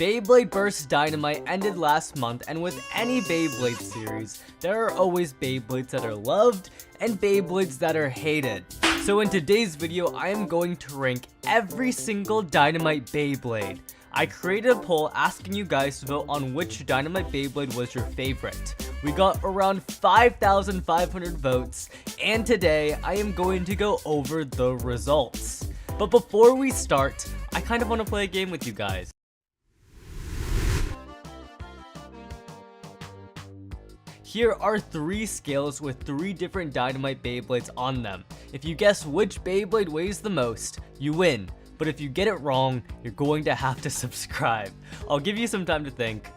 Beyblade vs Dynamite ended last month, and with any Beyblade series, there are always Beyblades that are loved and Beyblades that are hated. So in today's video, I am going to rank every single Dynamite Beyblade. I created a poll asking you guys to vote on which Dynamite Beyblade was your favorite. We got around 5,500 votes, and today I am going to go over the results. But before we start, I kind of want to play a game with you guys. Here are 3 scales with 3 different Dynamite Beyblades on them. If you guess which Beyblade weighs the most, you win. But if you get it wrong, you're going to have to subscribe. I'll give you some time to think.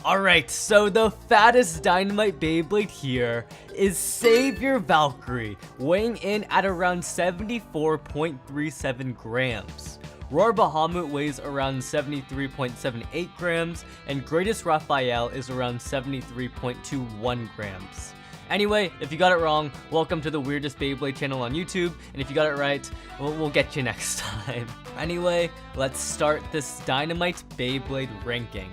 Alright, so the fattest Dynamite Beyblade here is Savior Valkyrie, weighing in at around 74.37 grams. Roar Bahamut weighs around 73.78 grams, and Greatest Raphael is around 73.21 grams. Anyway, if you got it wrong, welcome to the weirdest Beyblade channel on YouTube, and if you got it right, we'll get you next time. Anyway, let's start this Dynamite Beyblade ranking.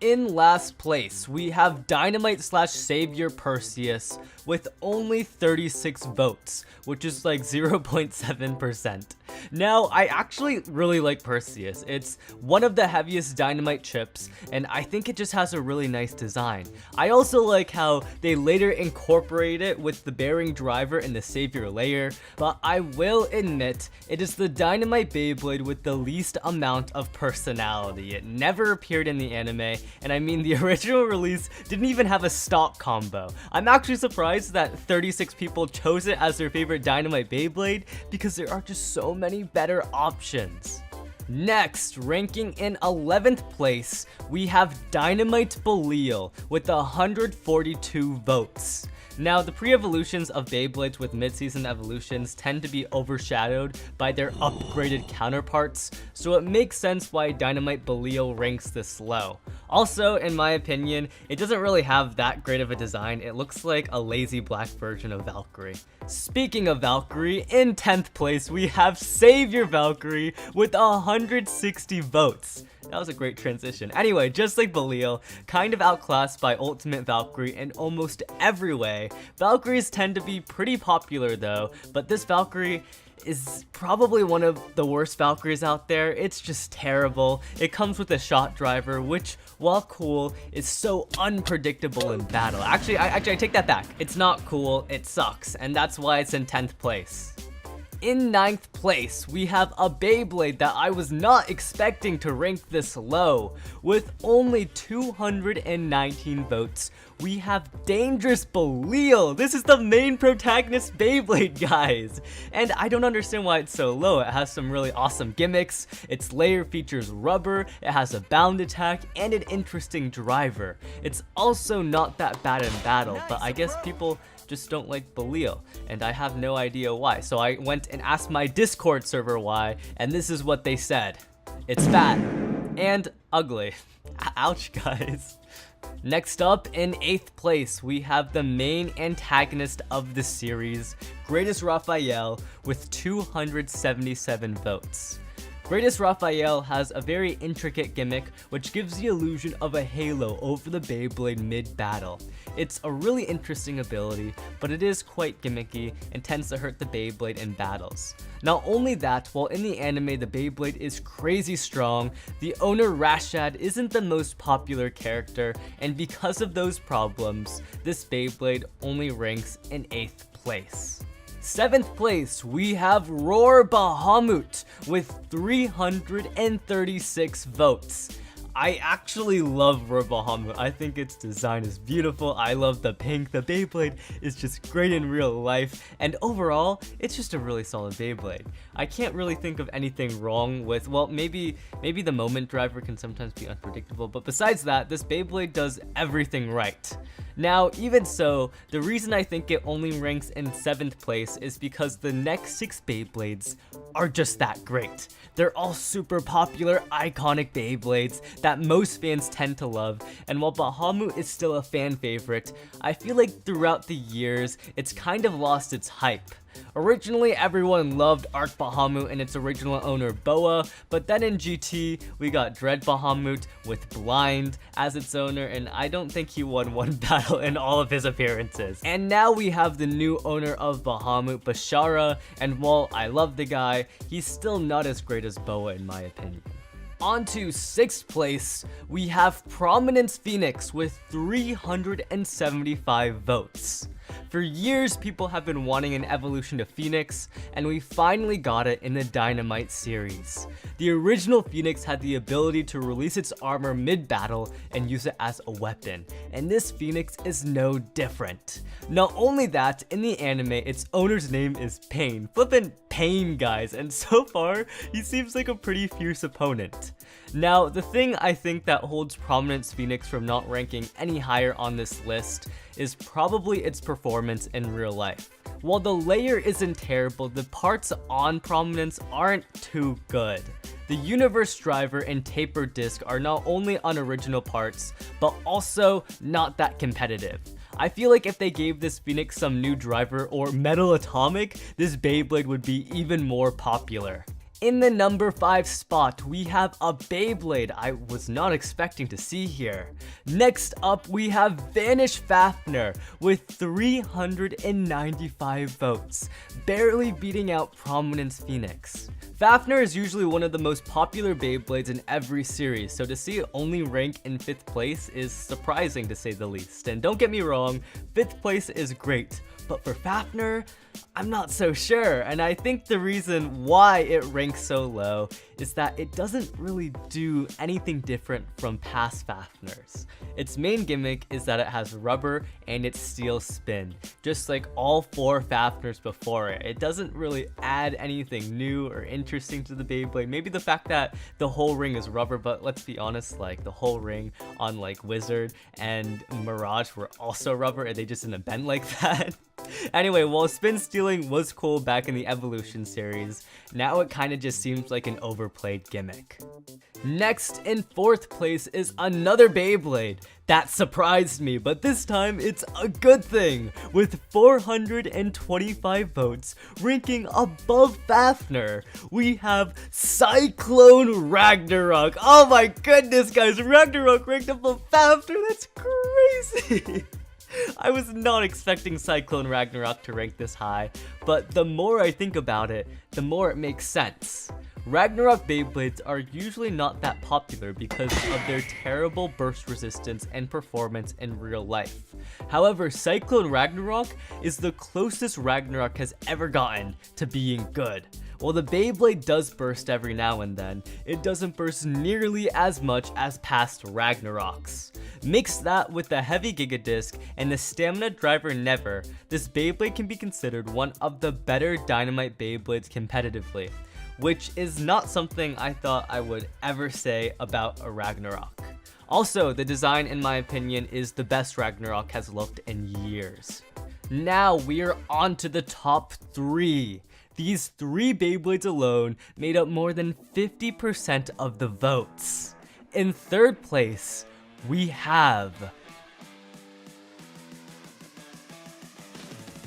In last place, we have Dynamite / Savior Perseus with only 36 votes, which is like 0.7%. Now, I actually really like Perseus. It's one of the heaviest Dynamite chips, and I think it just has a really nice design. I also like how they later incorporate it with the bearing driver in the Savior layer, but I will admit, it is the Dynamite Beyblade with the least amount of personality. It never appeared in the anime, and I mean, the original release didn't even have a stock combo. I'm actually surprised that 36 people chose it as their favorite Dynamite Beyblade because there are just so many better options. Next, ranking in 11th place, we have Dynamite Belial with 142 votes. Now, the pre-evolutions of Beyblades with mid-season evolutions tend to be overshadowed by their upgraded counterparts, so it makes sense why Dynamite Belial ranks this low. Also, in my opinion, it doesn't really have that great of a design. It looks like a lazy black version of Valkyrie. Speaking of Valkyrie, in 10th place, we have Savior Valkyrie with 160 votes. That was a great transition. Anyway, just like Belial, kind of outclassed by Ultimate Valkyrie in almost every way. Valkyries tend to be pretty popular though, but this Valkyrie is probably one of the worst Valkyries out there. It's just terrible. It comes with a shot driver, which, while cool, is so unpredictable in battle. Actually, I take that back. It's not cool, it sucks, and that's why it's in 10th place. In 9th place, we have a Beyblade that I was not expecting to rank this low. With only 219 votes, we have Dangerous Belial. This is the main protagonist Beyblade, guys. And I don't understand why it's so low. It has some really awesome gimmicks. Its layer features rubber, it has a bound attack, and an interesting driver. It's also not that bad in battle, but I guess people just don't like Belial, and I have no idea why. So I went and asked my Discord server why, and this is what they said. It's fat and ugly. Ouch, guys. Next up, in 8th place, we have the main antagonist of the series, Greatest Raphael, with 277 votes. Greatest Raphael has a very intricate gimmick which gives the illusion of a halo over the Beyblade mid-battle. It's a really interesting ability, but it is quite gimmicky and tends to hurt the Beyblade in battles. Not only that, while in the anime the Beyblade is crazy strong, the owner Rashad isn't the most popular character, and because of those problems, this Beyblade only ranks in 8th place. 7th place, we have Roar Bahamut with 336 votes. I actually love Roar Bahamut. I think its design is beautiful. I love the pink. The Beyblade is just great in real life. And overall, it's just a really solid Beyblade. I can't really think of anything wrong with, well, maybe the moment driver can sometimes be unpredictable. But besides that, this Beyblade does everything right. Now, even so, the reason I think it only ranks in 7th place is because the next 6 Beyblades are just that great. They're all super popular, iconic Beyblades that most fans tend to love, and while Bahamut is still a fan favorite, I feel like throughout the years, it's kind of lost its hype. Originally, everyone loved Arc Bahamut and its original owner Boa, but then in GT, we got Dread Bahamut with Blind as its owner, and I don't think he won one battle in all of his appearances. And now we have the new owner of Bahamut, Bashara, and while I love the guy, he's still not as great as Boa in my opinion. On to 6th place, we have Prominence Phoenix with 375 votes. For years, people have been wanting an evolution to Phoenix, and we finally got it in the Dynamite series. The original Phoenix had the ability to release its armor mid-battle and use it as a weapon, and this Phoenix is no different. Not only that, in the anime, its owner's name is Pain. Flippin' Pain, guys, and so far, he seems like a pretty fierce opponent. Now, the thing I think that holds Prominence Phoenix from not ranking any higher on this list is probably its performance in real life. While the layer isn't terrible, the parts on Prominence aren't too good. The Universe Driver and Taper Disc are not only unoriginal parts, but also not that competitive. I feel like if they gave this Phoenix some new driver or Metal Atomic, this Beyblade would be even more popular. In the number 5 spot, we have a Beyblade I was not expecting to see here. Next up, we have Vanish Fafnir with 395 votes, barely beating out Prominence Phoenix. Fafnir is usually one of the most popular Beyblades in every series, so to see it only rank in 5th place is surprising to say the least. And don't get me wrong, 5th place is great, but for Fafnir, I'm not so sure, and I think the reason why it ranks so low is that it doesn't really do anything different from past Fafnirs. Its main gimmick is that it has rubber and its steel spin, just like all 4 Fafnirs before it. It doesn't really add anything new or interesting to the Beyblade. Maybe the fact that the whole ring is rubber, but let's be honest, like the whole ring on like Wizard and Mirage were also rubber and they just didn't bend like that. Anyway, while spin stealing was cool back in the Evolution series, now it kinda just seems like an overplayed gimmick. Next, in 4th place is another Beyblade. That surprised me, but this time it's a good thing, with 425 votes, ranking above Fafnir. We have Cyclone Ragnarok. Oh my goodness, guys, Ragnarok ranked above Fafnir, that's crazy! I was not expecting Cyclone Ragnarok to rank this high, but the more I think about it, the more it makes sense. Ragnarok Beyblades are usually not that popular because of their terrible burst resistance and performance in real life. However, Cyclone Ragnarok is the closest Ragnarok has ever gotten to being good. While the Beyblade does burst every now and then, it doesn't burst nearly as much as past Ragnaroks. Mix that with the heavy Giga Disc and the stamina driver Never, this Beyblade can be considered one of the better Dynamite Beyblades competitively, which is not something I thought I would ever say about a Ragnarok. Also, the design in my opinion is the best Ragnarok has looked in years. Now we are on to the top 3. These 3 Beyblades alone made up more than 50% of the votes. In 3rd place, we have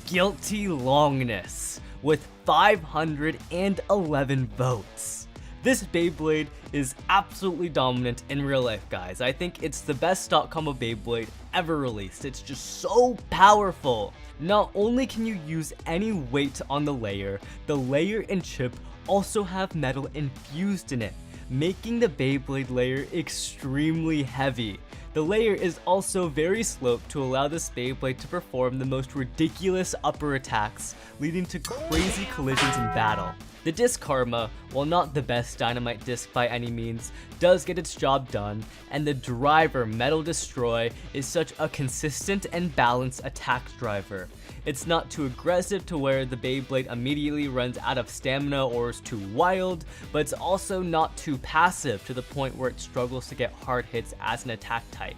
Guilty Longness with 511 votes. This Beyblade is absolutely dominant in real life, guys. I think it's the best stock combo Beyblade ever released. It's just so powerful. Not only can you use any weight on the layer and chip also have metal infused in it, making the Beyblade layer extremely heavy. The layer is also very sloped to allow this Beyblade to perform the most ridiculous upper attacks, leading to crazy collisions in battle. The Disc Karma, while not the best Dynamite disc by any means, does get its job done, and the driver Metal Destroy is such a consistent and balanced attack driver. It's not too aggressive to where the Beyblade immediately runs out of stamina or is too wild, but it's also not too passive to the point where it struggles to get hard hits as an attack type.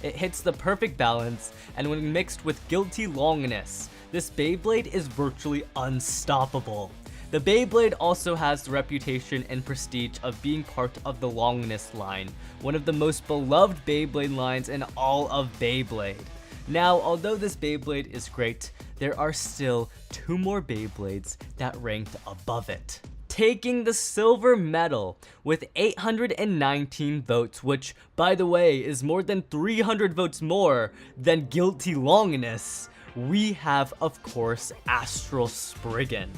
It hits the perfect balance, and when mixed with Guilty Longness, this Beyblade is virtually unstoppable. The Beyblade also has the reputation and prestige of being part of the Longness line, one of the most beloved Beyblade lines in all of Beyblade. Now, although this Beyblade is great, there are still 2 more Beyblades that ranked above it. Taking the silver medal with 819 votes, which, by the way, is more than 300 votes more than Guilty Longness, we have, of course, Astral Spriggan.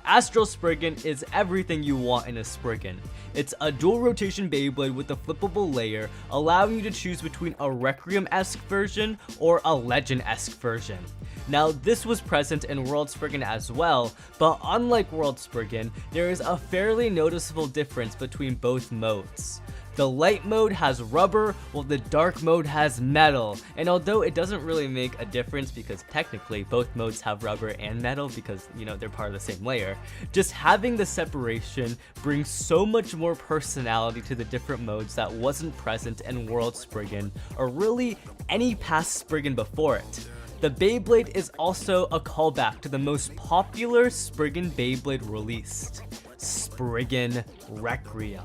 Astral Spriggan is everything you want in a Spriggan. It's a dual rotation Beyblade with a flippable layer, allowing you to choose between a Requiem-esque version or a Legend-esque version. Now, this was present in World Spriggan as well, but unlike World Spriggan, there is a fairly noticeable difference between both modes. The light mode has rubber, while the dark mode has metal, and although it doesn't really make a difference because technically both modes have rubber and metal because, you know, they're part of the same layer, just having the separation brings so much more personality to the different modes that wasn't present in World Spriggan, or really any past Spriggan before it. The Beyblade is also a callback to the most popular Spriggan Beyblade released, Spriggan Requiem.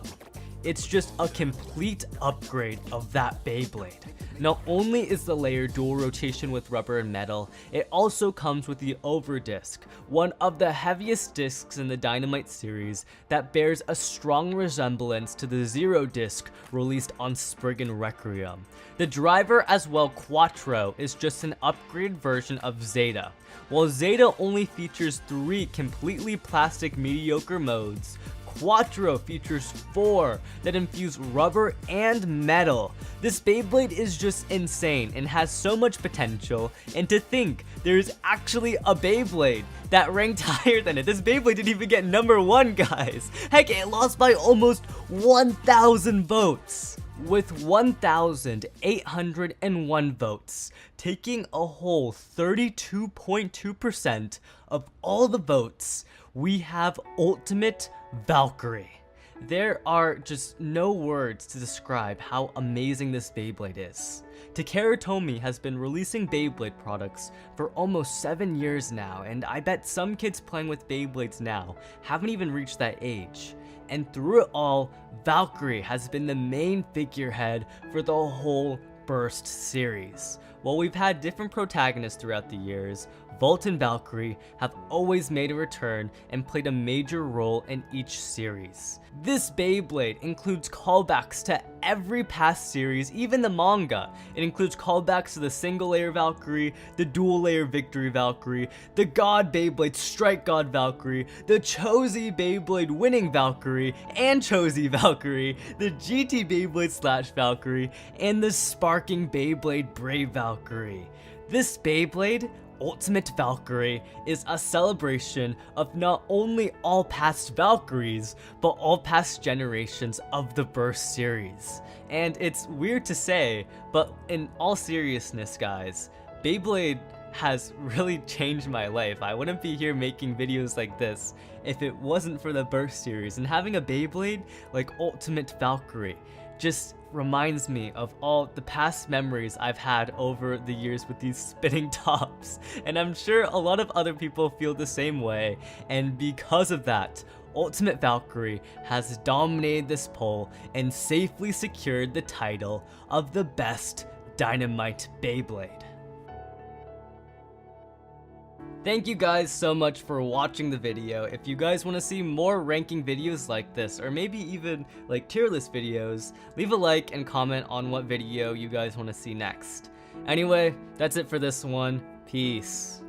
It's just a complete upgrade of that Beyblade. Not only is the layer dual rotation with rubber and metal, it also comes with the Overdisc, one of the heaviest discs in the Dynamite series that bears a strong resemblance to the Zero disc released on Spriggan Requiem. The driver as well, Quattro, is just an upgraded version of Zeta. While Zeta only features 3 completely plastic mediocre modes, Quattro features 4 that infuse rubber and metal. This Beyblade is just insane and has so much potential, and to think there's actually a Beyblade that ranked higher than it. This Beyblade didn't even get number 1, guys. Heck, it lost by almost 1,000 votes. With 1,801 votes, taking a whole 32.2% of all the votes, we have Ultimate Valkyrie. There are just no words to describe how amazing this Beyblade is. Takara Tomy has been releasing Beyblade products for almost 7 years now, and I bet some kids playing with Beyblades now haven't even reached that age. And through it all, Valkyrie has been the main figurehead for the whole Burst series. While we've had different protagonists throughout the years, Volt and Valkyrie have always made a return and played a major role in each series. This Beyblade includes callbacks to every past series, even the manga. It includes callbacks to the single layer Valkyrie, the dual layer Victory Valkyrie, the God Beyblade Strike God Valkyrie, the Chozy Beyblade Winning Valkyrie and Chozy Valkyrie, the GT Beyblade Slash Valkyrie, and the Sparking Beyblade Brave Valkyrie. This Beyblade, Ultimate Valkyrie, is a celebration of not only all past Valkyries, but all past generations of the Burst series. And it's weird to say, but in all seriousness, guys, Beyblade has really changed my life. I wouldn't be here making videos like this if it wasn't for the Burst series, and having a Beyblade like Ultimate Valkyrie just reminds me of all the past memories I've had over the years with these spinning tops, and I'm sure a lot of other people feel the same way, and because of that, Ultimate Valkyrie has dominated this poll and safely secured the title of the best Dynamite Beyblade. Thank you guys so much for watching the video. If you guys want to see more ranking videos like this, or maybe even like tier list videos, leave a like and comment on what video you guys want to see next. Anyway, that's it for this one. Peace.